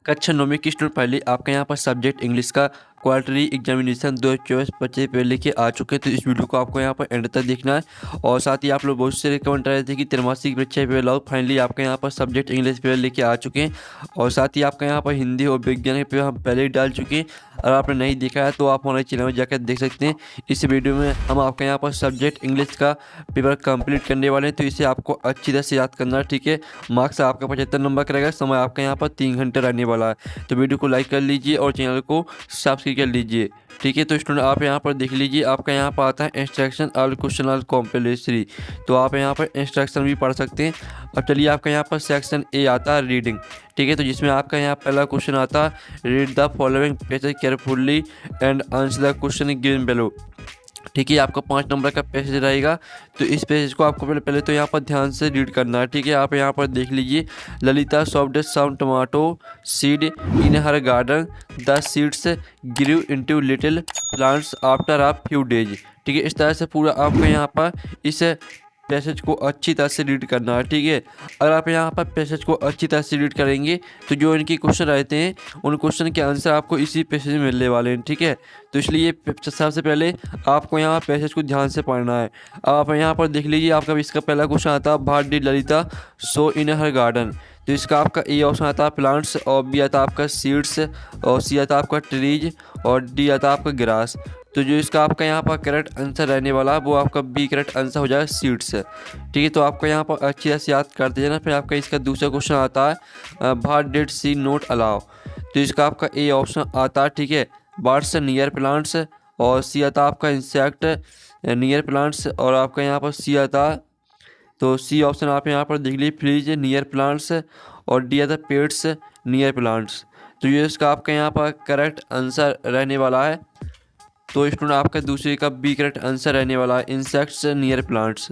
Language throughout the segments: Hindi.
कक्षा 9वीं की स्टूडेंट पहले आपका यहाँ पर सब्जेक्ट इंग्लिश का क्वार्टरली एग्जामिनेशन 2024-25 पे लेके आ चुके हैं। तो इस वीडियो को आपको यहाँ पर एंड तक देखना है। और साथ ही आप लोग बहुत से रिकमेंड कर रहे थे कि त्रैमासिक परीक्षा पेपर लाओ, फाइनली आपका यहाँ पर सब्जेक्ट इंग्लिश पेपर लेके आ चुके हैं। और साथ ही आपका यहाँ पर हिंदी और विज्ञान के पेपर हम पहले ही डाल चुके हैं। अगर आपने नहीं देखा है तो आप हमारे चैनल में जाकर देख सकते हैं। इस वीडियो में हम आपका यहाँ पर सब्जेक्ट इंग्लिश का पेपर कंप्लीट करने वाले हैं, तो इसे आपको अच्छी तरह से याद करना है, ठीक है। मार्क्स आपका 75 नंबर का रहेगा। समय आपका यहाँ पर 3 घंटे रहने वाला है। तो वीडियो को लाइक कर लीजिए और चैनल को सब्सक्राइब कर लीजिए, ठीक है। तो स्टूडेंट आप यहाँ पर देख लीजिए, आपका यहाँ पर आता है instruction all question all compulsory. तो आप यहाँ पर इंस्ट्रक्शन भी पढ़ सकते हैं। अब चलिए आपका यहाँ पर सेक्शन ए आता है रीडिंग, ठीक है। तो जिसमें आपका यहाँ पहला क्वेश्चन आता है, read the following passage carefully and answer the question given below, ठीक है। आपका 5 नंबर का पैसेज रहेगा। तो इस पैसेज को आपको पहले तो यहाँ पर ध्यान से रीड करना है, ठीक है। आप यहाँ पर देख लीजिए, Lalita soft some tomato seed in her garden, the seeds grew into little plants after a few days, ठीक है। इस तरह से पूरा आपको यहाँ पर इस पैसेज को अच्छी तरह से रीड करना है, ठीक है। अगर आप यहाँ पर पैसेज को अच्छी तरह से रीड करेंगे तो जो इनके क्वेश्चन रहते हैं उन क्वेश्चन के आंसर आपको इसी पैसेज में मिलने वाले हैं, ठीक है। तो इसलिए सबसे पहले आपको यहाँ पैसेज को ध्यान से पढ़ना है। आप यहाँ पर देख लीजिए, आपका इसका पहला क्वेश्चन आता है, what did Lalita so in her garden. तो इसका आपका ए ऑप्शन आता है प्लांट्स, और बी आता है आपका सीड्स, और सी आता है आपका ट्रीज, और डी आता है आपका ग्रास। तो जो इसका आपका यहाँ पर करेक्ट आंसर रहने वाला है वो आपका बी करेक्ट आंसर हो जाएगा सीड्स, ठीक है। तो आपको यहाँ पर अच्छी तरह से याद कर दीजिए। फिर आपका इसका दूसरा क्वेश्चन आता है, what did she not allow. तो इसका आपका ए ऑप्शन आता है, ठीक है, बर्ड्स नियर प्लांट्स, और सी आता है आपका इंसेक्ट नियर प्लांट्स, और आपका यहाँ पर सी आता है, तो सी ऑप्शन आप यहाँ पर देख लीजिए, फ्रीज नियर प्लांट्स, और डी आता पेट्स नियर प्लांट्स। तो ये इसका आपका यहाँ पर करेक्ट आंसर रहने वाला है। तो स्टूडेंट आपका दूसरे का बी करेक्ट आंसर रहने वाला है, इंसेक्ट्स नियर प्लांट्स।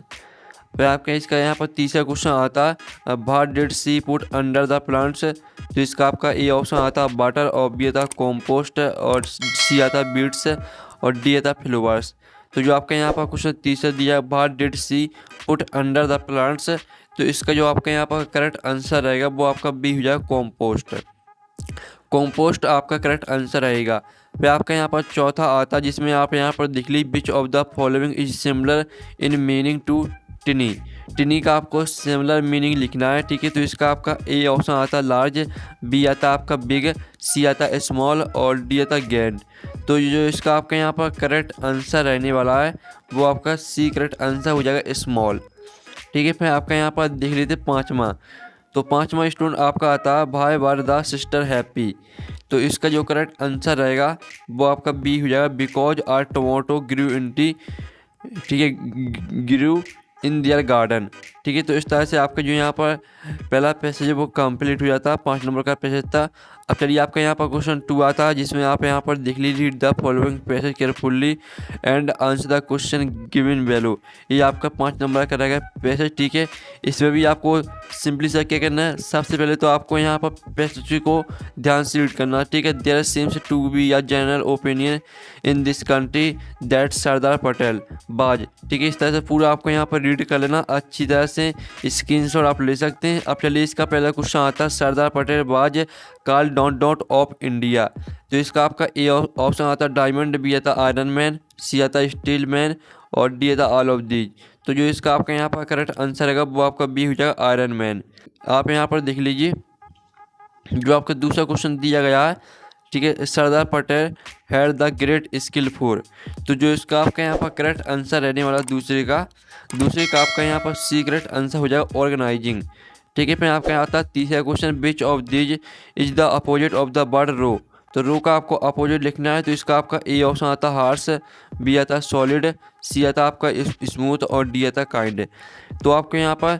फिर आपका इसका यहाँ पर तीसरा क्वेश्चन आता है, what did she put under the plants. तो इसका आपका ए ऑप्शन आता है वाटर, और बी आता कॉम्पोस्ट, और सी आता बीट्स, और डी आता फ्लावर्स। तो जो आपका यहाँ पर क्वेश्चन तीसरा दिया, what did she put under the plants, तो इसका जो आपका यहाँ पर करेक्ट आंसर रहेगा वो आपका बी हो जाएगा कॉम्पोस्ट। कॉम्पोस्ट आपका करेक्ट आंसर रहेगा। फिर आपका यहाँ पर चौथा आता है, जिसमें आप यहाँ पर देख लीजिए, which of the following is similar in meaning to tiny. Tiny का आपको सिमिलर मीनिंग लिखना है, ठीक है। तो इसका आपका ए ऑप्शन आता है लार्ज, बी आता आपका बिग, सी आता स्मॉल, और डी आता गैंड। तो जो इसका आपका यहाँ पर करेक्ट आंसर रहने वाला है वो आपका सी करेक्ट आंसर हो जाएगा स्मॉल, ठीक है। फिर आपका यहाँ पर देख लेते पाँचवा। तो पाँचवा स्टूडेंट आपका आता है, भाई वर द सिस्टर हैप्पी। तो इसका जो करेक्ट आंसर रहेगा वो आपका बी हो जाएगा, because our tomato grew in tea, ठीक है, ग्रू इन दियर गार्डन, ठीक है। तो इस तरह से आपका जो यहाँ पर पहला पैसेज है वो कंप्लीट हो जाता है, 5 नंबर का पैसेज था। अब चलिए आपका यहाँ पर क्वेश्चन 2 आता है, जिसमें आप यहाँ पर देख लीजिए, read the following passage carefully and answer the question given value. ये आपका 5 नंबर का रहेगा पैसेज, ठीक है। इसमें भी आपको सिंपली सा क्या करना है, सबसे पहले तो आपको यहाँ पर पैसेज को ध्यान से रीड करना है, ठीक है। There seems to be a general opinion in this country that Sardar Patel was, ठीक है। इस तरह से पूरा आपको यहाँ पर रीड कर लेना अच्छी तरह से, स्क्रीनशॉट आप ले सकते हैं। अब चलिए इसका पहला क्वेश्चन आता है, सरदार पटेल बाज कॉल डॉट ऑफ इंडिया। तो इसका आपका ए ऑप्शन आता है डायमंड, बी आता आयरन मैन, सी आता स्टील मैन, और डी आता ऑल ऑफ दीज। तो जो इसका आपका यहाँ पर करेक्ट आंसर रहेगा वो आपका बी हो जाएगा आयरन मैन। आप यहाँ पर देख लीजिए, जो आपका दूसरा क्वेश्चन दिया गया है, ठीक है, Sardar Patel had the great skill for. तो जो इसका आपका यहाँ पर करेक्ट आंसर रहने वाला दूसरे का आपका यहाँ पर सी करेक्ट आंसर हो जाएगा ऑर्गेनाइजिंग, ठीक है। फिर आपका यहाँ आता है तीसरा question, which of these is the opposite of the word row. तो रो का आपको अपोजिट लिखना है। तो इसका आपका ए ऑप्शन आता है हार्श, बी आता सॉलिड, सी आता आपका स्मूथ, और डी आता काइंड। तो आपको यहाँ पर,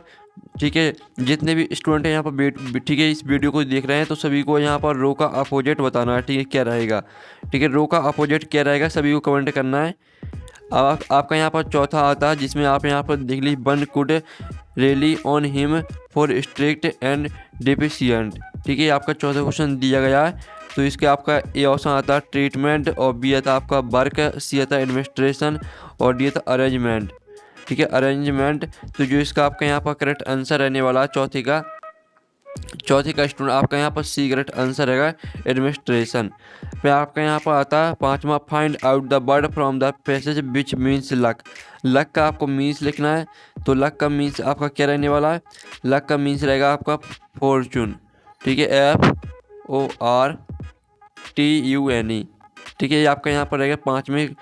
ठीक है, जितने भी स्टूडेंट हैं यहाँ पर ठीक है, इस वीडियो को देख रहे हैं, तो सभी को यहाँ पर रो का अपोजिट बताना है, ठीक है, क्या रहेगा, ठीक है। रो का अपोजिट क्या रहेगा सभी को कमेंट करना है। आपका यहाँ पर चौथा आता है, जिसमें आप यहाँ पर देख लीजिए, one could rely on him for strict and deficient, ठीक है। आपका चौथा क्वेश्चन दिया गया है। तो इसके आपका ए ऑप्शन आता है ट्रीटमेंट, और बी आता आपका वर्क, सी आता एडमिनिस्ट्रेशन, और डी आता अरेंजमेंट, ठीक है, अरेंजमेंट। तो जो इसका आपका यहाँ पर करेक्ट आंसर रहने वाला है चौथे का चौथे का स्टूडेंट आपका यहाँ पर सी करेक्ट आंसर रहेगा एडमिनिस्ट्रेशन। फिर आपका यहाँ पर आता है पांचवा, find out the word from the passage which means luck. Luck का आपको मीन्स लिखना है। तो लक का मीन्स आपका क्या रहने वाला है? लक का मीन्स रहेगा आपका फॉर्चून। ठीक है, FORTUNE। ठीक है, ये आपका यहाँ पर रहेगा पाँचवें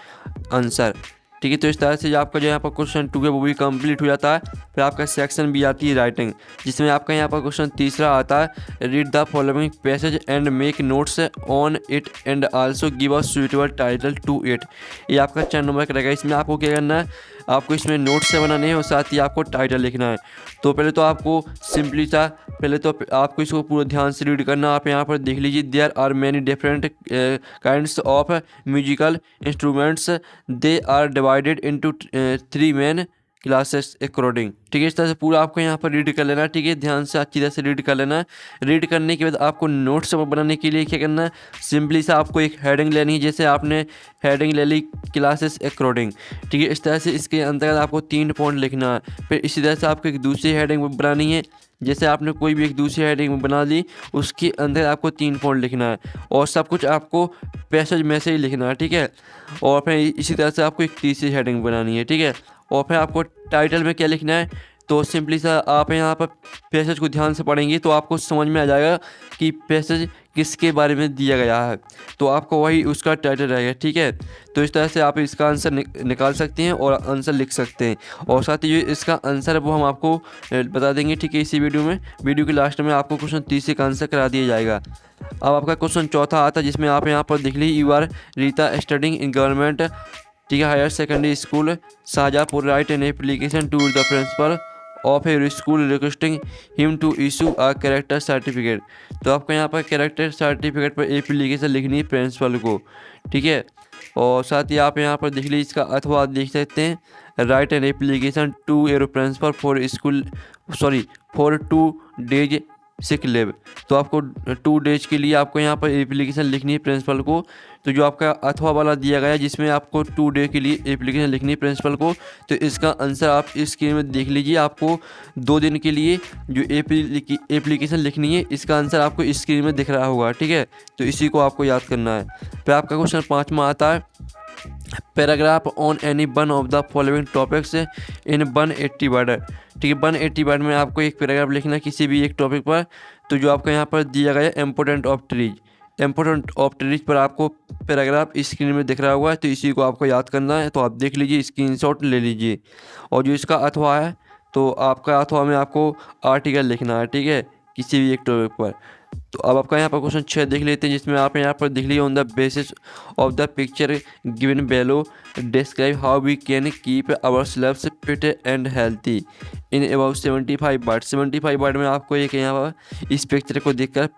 आंसर। ठीक है, तो इस तरह से जो आपका जो यहाँ पर क्वेश्चन 2 है वो भी कंप्लीट हो जाता है। फिर आपका सेक्शन भी आती है राइटिंग, जिसमें आपका यहाँ पर क्वेश्चन तीसरा आता है, read the following passage and make notes on it and also give a suitable title to it. ये आपका 4 नंबर का रहेगा। इसमें आपको क्या करना है, आपको इसमें नोट्स से बनाने हैं और साथ ही आपको टाइटल लिखना है। तो पहले तो आपको सिंपली सा पहले तो आपको इसको पूरा ध्यान से रीड करना। आप यहाँ पर देख लीजिए, there are many different kinds of musical instruments, they are divided into 3 main classes according. ठीक है, इस तरह से पूरा आपको यहाँ पर रीड कर लेना है। ठीक है, ध्यान से अच्छी तरह से रीड कर लेना है। रीड करने के बाद आपको नोट्स बनाने के लिए क्या करना है, सिंपली सा आपको एक हेडिंग लेनी है। जैसे आपने हेडिंग ले ली क्लासेस अकॉर्डिंग। ठीक है, इस तरह से इसके अंतर्गत आपको 3 पॉइंट लिखना है। फिर इसी तरह से आपको एक दूसरी हेडिंग बनानी है। जैसे आपने कोई भी एक दूसरी हेडिंग बना ली, उसके अंदर आपको 3 पॉइंट लिखना है और सब कुछ आपको पैसेज में से ही लिखना है। ठीक है, और फिर इसी तरह से आपको एक तीसरी हेडिंग बनानी है। ठीक है, और फिर आपको टाइटल में क्या लिखना है, तो सिंपली सा आप यहाँ पर पैसेज को ध्यान से पढ़ेंगे तो आपको समझ में आ जाएगा कि पैसेज किसके बारे में दिया गया है, तो आपको वही उसका टाइटल रहेगा। ठीक है, तो इस तरह से आप इसका आंसर निकाल सकते हैं और आंसर लिख सकते हैं। और साथ ही जो इसका आंसर है वो हम आपको बता देंगे। ठीक है, इसी वीडियो में, वीडियो के लास्ट में आपको क्वेश्चन 30 का आंसर करा दिया जाएगा। अब आपका क्वेश्चन चौथा आता है, जिसमें आप यहाँ पर देख लीजिए, you are Rita studying in government, ठीक है, higher secondary school Shahjahanpur, write an application to the principal of a school requesting him to issue a character certificate. तो आपको यहाँ पर कैरेक्टर सर्टिफिकेट पर एप्लीकेशन लिखनी है प्रिंसिपल को। ठीक है, और साथ ही आप यहाँ पर देख लीजिए इसका अथवा देख सकते हैं, write an application to a principal for 2 days sick leave. तो आपको 2 डेज के लिए आपको यहाँ पर एप्लीकेशन लिखनी है प्रिंसिपल को। तो जो आपका अथवा वाला दिया गया है, जिसमें आपको 2 डे के लिए एप्लीकेशन लिखनी है प्रिंसिपल को, तो इसका आंसर आप इस स्क्रीन में देख लीजिए। आपको 2 दिन के लिए जो एप्लीकेशन लिखनी है, इसका आंसर आपको इस स्क्रीन में दिख रहा होगा। ठीक है, तो इसी को आपको याद करना है। फिर आपका क्वेश्चन 5वां आता है, paragraph on any one of the following topics in 180 word. ठीक है, 180 वर्ड में आपको एक पैराग्राफ लिखना है किसी भी एक टॉपिक पर। तो जो आपका यहाँ पर दिया गया है, इम्पोर्टेंट ऑफ ट्रीज पर आपको पैराग्राफ स्क्रीन में दिख रहा होगा, तो इसी को आपको याद करना है। तो आप देख लीजिए, स्क्रीनशॉट ले लीजिए। और जो इसका अथवा है, तो आपका अथवा में आपको आर्टिकल लिखना है। ठीक है, किसी भी एक टॉपिक पर। तो अब आपका यहाँ पर क्वेश्चन 6 देख लेते हैं, जिसमें आप यहाँ पर देख लीजिए, on the basis of the picture given below describe how we can keep ourselves fit and healthy in about 75 word. 75 word में आपको एक यहाँ पर इस पिक्चर को देखकर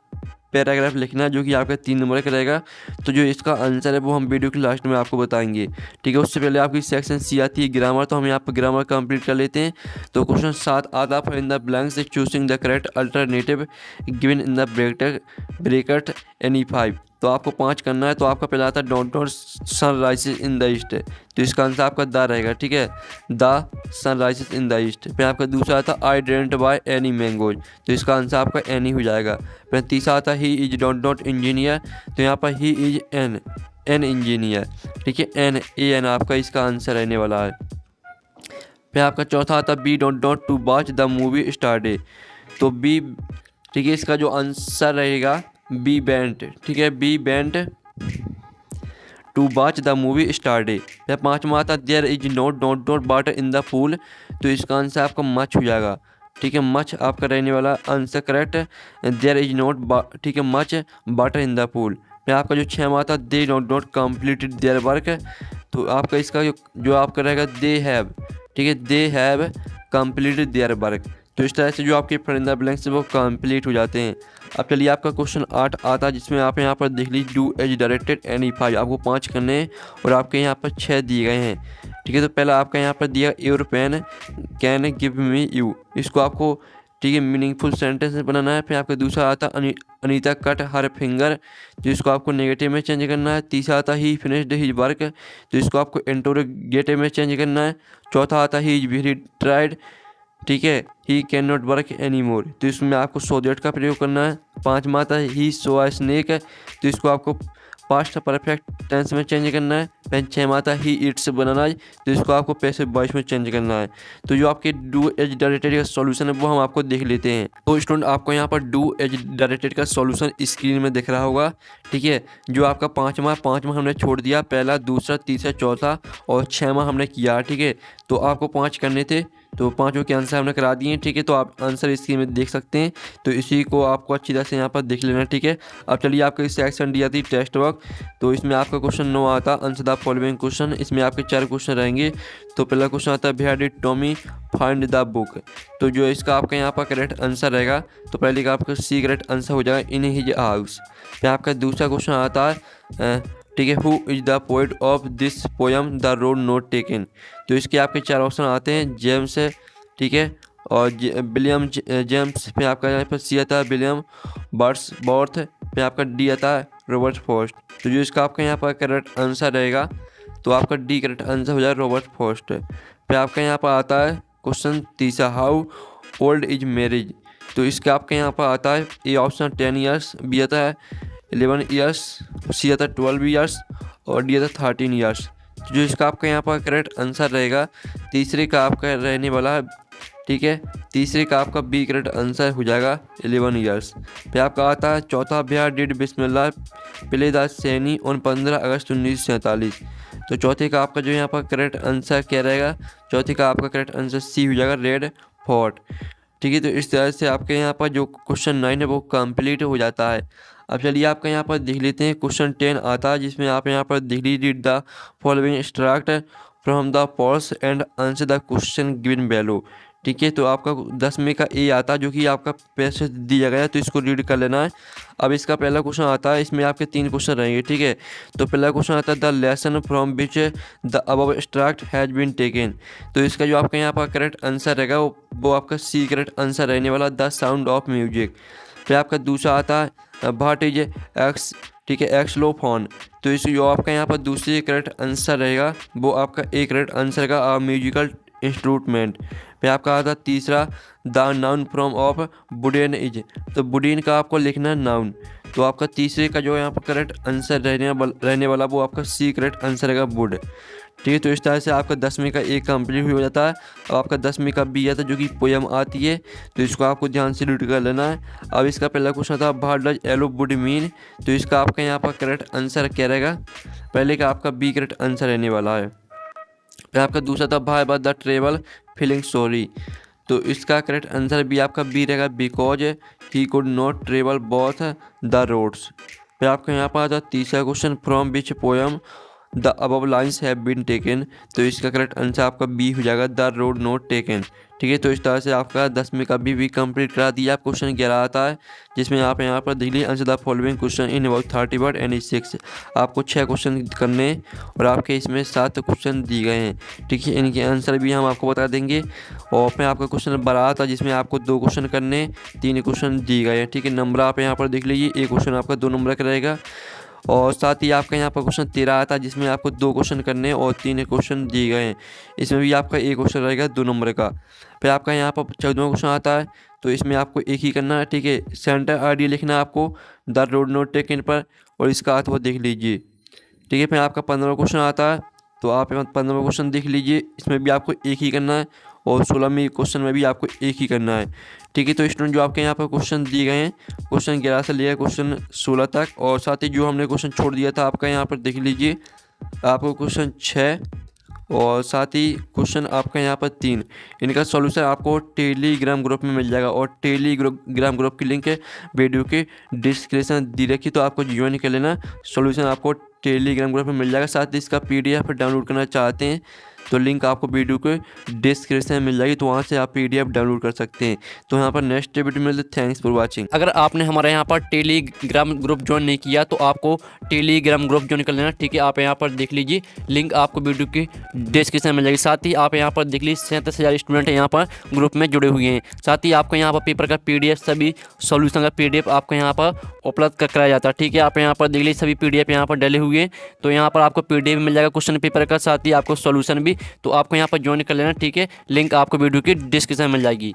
पैराग्राफ लिखना है, जो कि आपका 3 नंबर का रहेगा। तो जो इसका आंसर है वो हम वीडियो के लास्ट में आपको बताएंगे। ठीक है, उससे पहले आपकी सेक्शन सी आती है ग्रामर, तो हम यहाँ पर ग्रामर कंप्लीट कर लेते हैं। तो क्वेश्चन 7 आता है, in the blanks choosing the correct alternative given in the bracket any 5। तो आपको 5 करना है। तो आपका पहला आता है, don't sun rises in the east. तो इसका आंसर आपका द रहेगा। ठीक है, the sun rises in the east. फिर आपका दूसरा आता है, I didn't buy any mangoes. तो इसका आंसर आपका एनी हो जाएगा। फिर तीसरा आता है, ही इज डोंट इंजीनियर। तो यहाँ पर ही इज एन इंजीनियर। ठीक है, एन आपका इसका आंसर रहने वाला है। फिर आपका चौथा आता है, B don't to watch the movie स्टारडे। तो बी, ठीक है, इसका जो आंसर रहेगा बी बेंट। ठीक है, B bent to watch the movie स्टारडे। फिर 5वां आता, there is not water in the pool. तो इसका आंसर आपका मच हो जाएगा। ठीक है, मच आपका रहने वाला answer correct. There is not, ठीक है, much water in the pool. फिर आपका जो 6वां आता, they not completed their work. तो आपका इसका जो आपका रहेगा, दे हैव। ठीक है, they have completed their work. तो इस तरह से जो आपके फिल इन द ब्लैंक्स वो कंप्लीट हो जाते हैं। अब चलिए आपका क्वेश्चन 8 आता है, जिसमें आप यहाँ पर देख लीजिए, डू एज डायरेक्टेड एनी 5। आपको 5 करने हैं और आपके यहाँ पर 6 दिए गए हैं। ठीक है, तो पहला आपका यहाँ पर दिया, your pen can give me you. इसको आपको, ठीक है, मीनिंगफुल सेंटेंस बनाना है। फिर आपका दूसरा आता, अनीता कट हर फिंगर। तो इसको आपको नेगेटिव में चेंज करना है। तीसरा आता, ही फिनिश्ड हिज वर्क। तो इसको आपको इंटरोगेटिव में चेंज करना है। चौथा आता, ही इज वेरी ट्राइड। ठीक है, he can not work any more, तो इसमें आपको सो दैट का प्रयोग करना है। 5 आता है ही सो अ स्नेक है, तो इसको आपको पास्ट परफेक्ट टेंस में चेंज करना है। फिर 6 आता है ही ईट्स बनाना, तो इसको आपको पैसिव वॉइस में चेंज करना है। तो जो आपके डू एज डायरेक्टेड का सॉल्यूशन है वो हम आपको देख लेते हैं। तो स्टूडेंट आपको यहाँ पर डू एज डायरेक्टेड का सॉल्यूशन स्क्रीन में दिख रहा होगा। ठीक है, जो आपका 5वां हमने छोड़ दिया, पहला, दूसरा, तीसरा, चौथा और 6वां हमने किया। ठीक है, तो आपको 5 करने थे, तो 5 के आंसर हमने करा दिए। ठीक है, तो आप आंसर स्क्रीन में देख सकते हैं, तो इसी को आपको अच्छी तरह से यहाँ पर देख लेना। ठीक है, अब चलिए आपका सेक्शन डी आती है टेस्ट वर्क। तो इसमें आपका क्वेश्चन 9 आता है आंसर द फॉलोइंग क्वेश्चन। इसमें आपके 4 क्वेश्चन रहेंगे। तो पहला क्वेश्चन आता है where did Tommy find the book, तो जो इसका आपका यहाँ पर करेक्ट आंसर रहेगा, तो पहले का आपका सी करेक्ट आंसर हो जाएगा इन हिज हाउस। फिर आपका दूसरा क्वेश्चन आता है ठीक है, who is the poet of this poem the road not taken, तो इसके आपके 4 ऑप्शन आते हैं, जेम्स है, ठीक है, और विलियम जेम्स। फिर आपका यहाँ पर सी आता है विलियम बर्ड्सवर्थ। फिर आपका डी आता है रॉबर्ट फॉस्ट। तो जो इसका आपका यहाँ पर करेक्ट आंसर रहेगा, तो आपका डी करेक्ट आंसर हो जाएगा रॉबर्ट फॉस्ट। फिर आपका यहाँ पर आता है क्वेश्चन तीसरा, हाउ ओल्ड इज मैरिज, तो इसका आपके यहाँ पर आता है ए ऑप्शन 10 ईयर्स, बी आता है 11 ईयर्स, सी आता है 12 ईयर्स और डी आता है 13 ईयर्स। तो जो इसका आपका यहाँ पर करेक्ट आंसर रहेगा, तीसरे का आपका रहने वाला है, ठीक है, तीसरे का आपका बी करेक्ट आंसर हो जाएगा 11 ईयर्स। फिर आपका आता है चौथा, Bihar did Bismillah play the Saini on 15 अगस्त 1947, तो चौथे का आपका जो यहाँ पर करेक्ट आंसर क्या रहेगा, चौथे का आपका करेक्ट आंसर सी हो जाएगा रेड फोर्ट। ठीक है, तो इस तरह से आपके यहाँ पर जो क्वेश्चन 9 है वो कंप्लीट हो जाता है। अब चलिए आपका यहाँ पर देख लेते हैं क्वेश्चन 10 आता है, जिसमें आप यहाँ पर देख लीजिए read the following extract from the prose and answer the question given below. ठीक है, तो आपका 10वें का ए आता है, जो कि आपका पैसेज दिया गया है, तो इसको रीड कर लेना है। अब इसका पहला क्वेश्चन आता है, इसमें आपके 3 क्वेश्चन रहेंगे। ठीक है, तो पहला क्वेश्चन आता है the lesson from which the above extract has been taken, तो इसका जो आपका यहाँ पर करेक्ट आंसर रहेगा वो आपका सी करेक्ट आंसर रहने वाला द साउंड ऑफ म्यूजिक। फिर आपका दूसरा आता है व्हाट इज एक्स, ठीक है, एक्सलोफोन, तो इस जो आपका यहाँ पर दूसरी करेक्ट आंसर रहेगा वो आपका ए करेक्ट आंसर का म्यूजिकल इंस्ट्रूमेंट। फिर आपका आता है तीसरा the noun from of wooden is, तो बुडेन का आपको लिखना है नाउन, तो आपका तीसरे का जो यहाँ पर करेक्ट आंसर रहने वाला वो आपका सी करेक्ट आंसर रहेगा वुड। ठीक है, तो इस तरह से आपका 10वें का ए कंप्लीट हो जाता है। अब आपका 10वें का बी आता है, जो कि पोयम आती है, तो इसको आपको ध्यान से रीड कर लेना है। अब इसका पहला क्वेश्चन था what does yellow would mean, तो इसका आपका यहाँ पर करेक्ट आंसर क्या रहेगा, पहले का आपका बी करेक्ट आंसर रहने वाला है। फिर आपका दूसरा था भाई बात द ट्रेवल फीलिंग सॉरी, तो इसका करेक्ट आंसर भी आपका बी रहेगा because he could not travel both the roads. फिर आपका यहाँ पर आता तीसरा question from which poem the above lines have been taken, तो इसका करेक्ट आंसर आपका बी हो जाएगा द रोड नॉट टेकन। ठीक है, तो इस तरह से आपका 10वें का भी कंप्लीट करा दिया। आप क्वेश्चन 11 आता है, जिसमें आप यहाँ पर देख लीजिए answer the following question in about 30 word and 6, आपको 6 क्वेश्चन करने और आपके इसमें 7 क्वेश्चन दिए गए हैं। ठीक है, इनके आंसर भी हम आपको बता देंगे। और फिर आपका क्वेश्चन 12 आता है, जिसमें आपको 2 क्वेश्चन करने, 3 क्वेश्चन दिए गए हैं। ठीक है, नंबर आप यहाँ पर देख लीजिए, एक क्वेश्चन आपका 2 नंबर का रहेगा। और साथ ही आपका यहाँ पर क्वेश्चन 13 आता है, जिसमें आपको 2 क्वेश्चन करने और 3 क्वेश्चन दिए गए हैं। इसमें भी आपका एक क्वेश्चन रहेगा 2 नंबर का। फिर आपका यहाँ पर 14वां क्वेश्चन आता है, तो इसमें आपको एक ही करना है। ठीक है, सेंटर आइडिया लिखना है आपको द रोड नॉट टेकन पर, और इसका अर्थ वो देख लीजिए। ठीक है, फिर आपका 15वां क्वेश्चन आता है, तो आप 15वां क्वेश्चन देख लीजिए, इसमें भी आपको एक ही करना है, और 16वें क्वेश्चन में भी आपको एक ही करना है। ठीक है, तो स्टूडेंट जो आपके यहाँ पर क्वेश्चन दिए गए हैं, क्वेश्चन 11 से लेकर क्वेश्चन 16 तक, और साथ ही जो हमने क्वेश्चन छोड़ दिया था आपका यहाँ पर देख लीजिए, आपको क्वेश्चन 6 और साथ ही क्वेश्चन आपका यहाँ पर 3, इनका सॉल्यूशन आपको टेलीग्राम ग्रुप में मिल जाएगा। और टेलीग्राम ग्रुप की लिंक वीडियो के डिस्क्रिप्शन दी रखी, तो आपको ज्वाइन कर लेना। सॉल्यूशन आपको टेलीग्राम ग्रुप में मिल जाएगा। साथ ही इसका PDF डाउनलोड करना चाहते हैं तो लिंक आपको वीडियो के डिस्क्रिप्शन में मिल जाएगी, तो वहाँ से आप PDF डाउनलोड कर सकते हैं। तो यहाँ पर नेक्स्ट वीडियो मिलते, थैंक्स फॉर वाचिंग। अगर आपने हमारे यहाँ पर टेलीग्राम ग्रुप ज्वाइन नहीं किया तो आपको टेलीग्राम ग्रुप ज्वाइन कर लेना। ठीक है, आप यहाँ पर देख लीजिए, लिंक आपको वीडियो की डिस्क्रिप्शन में मिल जाएगी। साथ ही आप यहाँ पर देख लीजिए 37,000 स्टूडेंट यहाँ पर ग्रुप में जुड़े हुए हैं। साथ ही आपको यहाँ पर पेपर का PDF, सभी सॉल्यूशन का PDF आपको यहाँ पर उपलब्ध कराया जाता है। ठीक है, आप यहाँ पर देख लीजिए सभी PDF यहाँ पर डले हुए हैं, तो यहाँ पर आपको PDF मिल जाएगा क्वेश्चन पेपर का, साथ ही आपको सॉल्यूशन भी तो आपको यहाँ पर ज्वाइन कर लेना, ठीक है। लिंक आपको वीडियो की डिस्क्रिप्शन में मिल जाएगी।